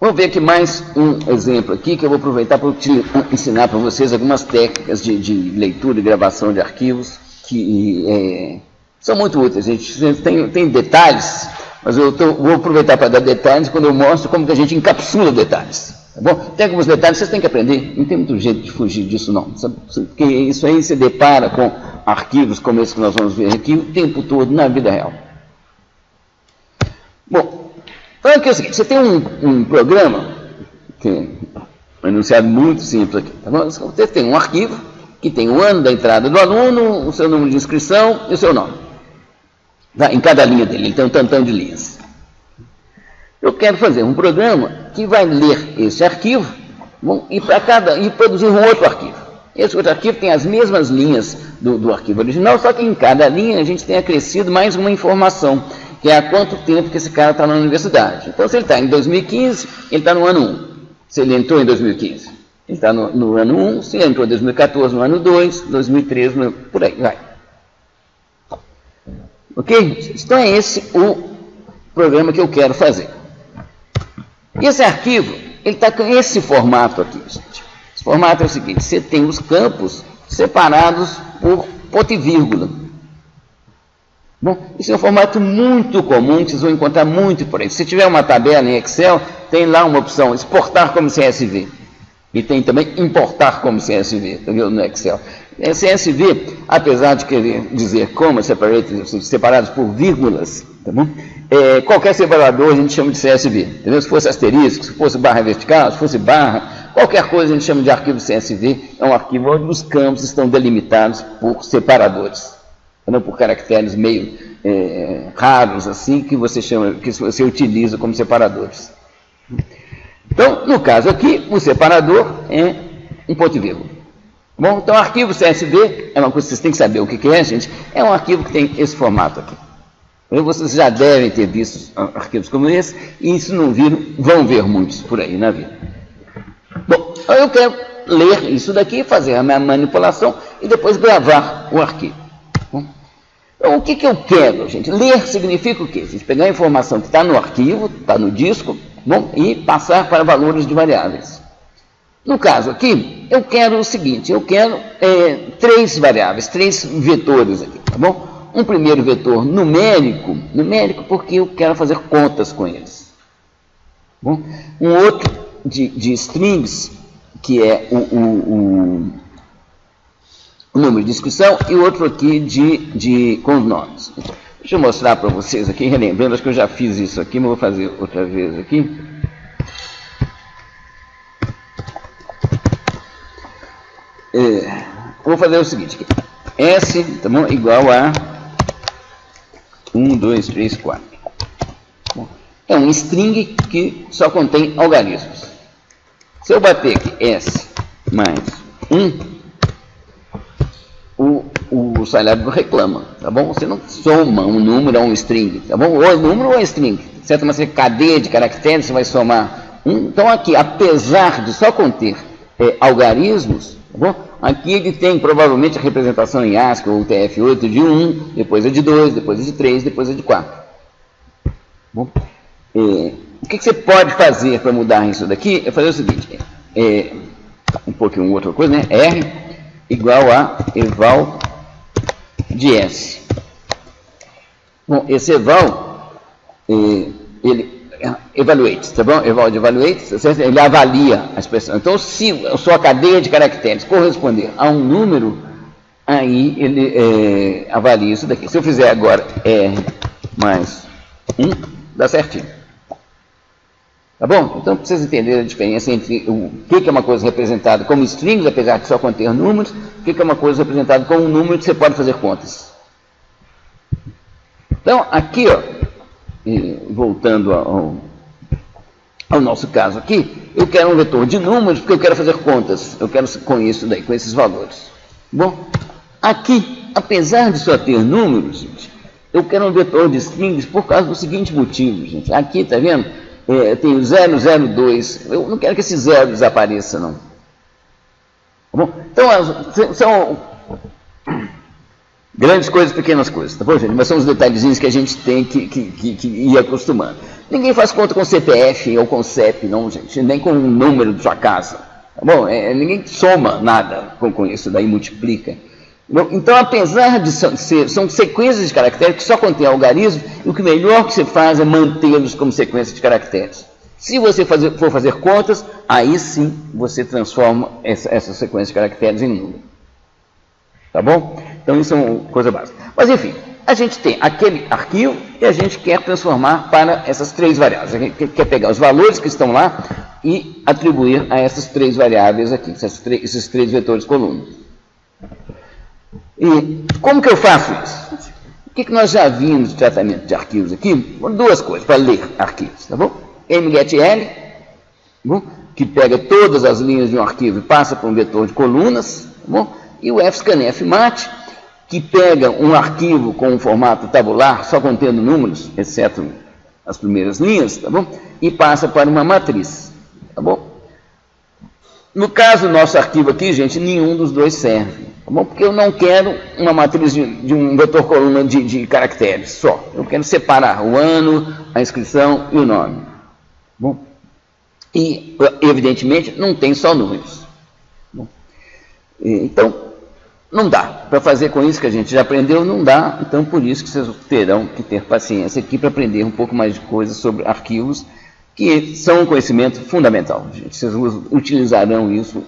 Vamos ver aqui mais um exemplo aqui, que eu vou aproveitar para ensinar para vocês algumas técnicas de leitura e gravação de arquivos que são muito úteis. A gente tem detalhes, mas eu vou aproveitar para dar detalhes quando eu mostro como que a gente encapsula detalhes. Tá bom? Tem alguns detalhes que vocês têm que aprender, não tem muito jeito de fugir disso não, sabe? Porque isso aí se depara com arquivos como esse que nós vamos ver aqui o tempo todo na vida real. Bom, então aqui é o seguinte, você tem um programa, que é um enunciado muito simples aqui, tá bom? Você tem um arquivo que tem o ano da entrada do aluno, o seu número de inscrição e o seu nome. Tá? Em cada linha dele, ele tem um tantão de linhas. Eu quero fazer um programa que vai ler esse arquivo, bom, e produzir um outro arquivo. Esse outro arquivo tem as mesmas linhas do arquivo original, só que em cada linha a gente tem acrescido mais uma informação, que é há quanto tempo que esse cara está na universidade. Então, se ele está em 2015, ele está no ano 1. Se ele entrou em 2015, ele está no ano 1. Se ele entrou em 2014, no ano 2, 2013, por aí, vai. Ok? Então, é esse o programa que eu quero fazer. E esse arquivo, ele está com esse formato aqui, gente. Esse formato é o seguinte, você tem os campos separados por ponto e vírgula. Bom, isso é um formato muito comum, que vocês vão encontrar muito por aí. Se tiver uma tabela em Excel, tem lá uma opção, exportar como CSV. E tem também importar como CSV, tá vendo, no Excel. CSV, apesar de querer dizer como separados por vírgulas, tá bom? Qualquer separador a gente chama de CSV. Entendeu? Se fosse asterisco, se fosse barra vertical, se fosse barra, qualquer coisa a gente chama de arquivo CSV. É um arquivo onde os campos estão delimitados por separadores. Não por caracteres meio raros, assim, que você utiliza como separadores. Então, no caso aqui, o separador é um ponto e vírgula. Bom, então, arquivo CSV é uma coisa que vocês têm que saber o que é, gente. É um arquivo que tem esse formato aqui. Vocês já devem ter visto arquivos como esse, e se não viram, vão ver muitos por aí na vida. Bom, eu quero ler isso daqui, fazer a minha manipulação e depois gravar o arquivo. Então, o que eu quero, gente? Ler significa o quê? A gente pegar a informação que está no arquivo, está no disco, bom, e passar para valores de variáveis. No caso aqui, eu quero o seguinte, eu quero 3 variáveis, 3 vetores aqui, tá bom? Um primeiro vetor numérico porque eu quero fazer contas com eles. Bom? Um outro de strings, que é o número de inscrição, e outro aqui com os nomes. Deixa eu mostrar para vocês aqui, relembrando, acho que eu já fiz isso aqui, mas vou fazer outra vez aqui. Vou fazer o seguinte, aqui. S, tá bom, igual a 1, 2, 3, 4. Bom, é um string que só contém algarismos. Se eu bater aqui S mais 1, o Scilab reclama, tá bom? Você não soma um número a um string, tá bom? Ou é número ou é string. Certo? Mas cadeia de caracteres, você vai somar 1. Então aqui, apesar de só conter algarismos, tá bom? Aqui ele tem provavelmente a representação em ASCII ou UTF-8 de 1, depois é de 2, depois é de 3, depois é de 4. Bom, o que você pode fazer para mudar isso daqui? É fazer o seguinte, um pouquinho outra coisa, né? R igual a eval de S. Bom, esse eval, ele evaluates, tá bom? Eval de evaluates, ele avalia a expressão. Então, se a sua cadeia de caracteres corresponder a um número, aí ele avalia isso daqui. Se eu fizer agora R mais 1, dá certinho. Tá bom? Então, para vocês entenderem a diferença entre o que é uma coisa representada como strings, apesar de só conter números, o que é uma coisa representada como um número que você pode fazer contas. Então, aqui, ó, voltando ao nosso caso aqui, eu quero um vetor de números porque eu quero fazer contas. Eu quero com isso daí, com esses valores. Bom, aqui, apesar de só ter números, gente, eu quero um vetor de strings por causa do seguinte motivo, gente. Aqui, tá vendo? Tem o 002. Eu não quero que esse 0 desapareça, não. Tá bom? Então, Grandes coisas, pequenas coisas, tá bom, gente? Mas são os detalhezinhos que a gente tem que ir acostumando. Ninguém faz conta com CPF ou com CEP, não, gente, nem com o número de sua casa, tá bom? Ninguém soma nada com isso, daí multiplica. Então, apesar de são sequências de caracteres que só contém algarismo, e o que melhor que você faz é mantê-los como sequência de caracteres. Se você for fazer contas, aí sim você transforma essa sequência de caracteres em número. Tá bom? Então isso é uma coisa básica. Mas enfim, a gente tem aquele arquivo e a gente quer transformar para essas três variáveis. A gente quer pegar os valores que estão lá e atribuir a essas três variáveis aqui, esses três vetores coluna. E como que eu faço isso? O que nós já vimos de tratamento de arquivos aqui? Duas coisas para ler arquivos, tá bom? mgetl, que pega todas as linhas de um arquivo e passa para um vetor de colunas, tá bom? E o fscanf-mat, que pega um arquivo com um formato tabular, só contendo números, exceto as primeiras linhas, tá bom? E passa para uma matriz, tá bom? No caso do nosso arquivo aqui, gente, nenhum dos dois serve, tá bom? Porque eu não quero uma matriz de um vetor coluna de caracteres só. Eu quero separar o ano, a inscrição e o nome, tá bom? E, evidentemente, não tem só números. Tá bom? Então, não dá. Para fazer com isso que a gente já aprendeu, não dá. Então, por isso que vocês terão que ter paciência aqui para aprender um pouco mais de coisas sobre arquivos, que são um conhecimento fundamental. Vocês utilizarão isso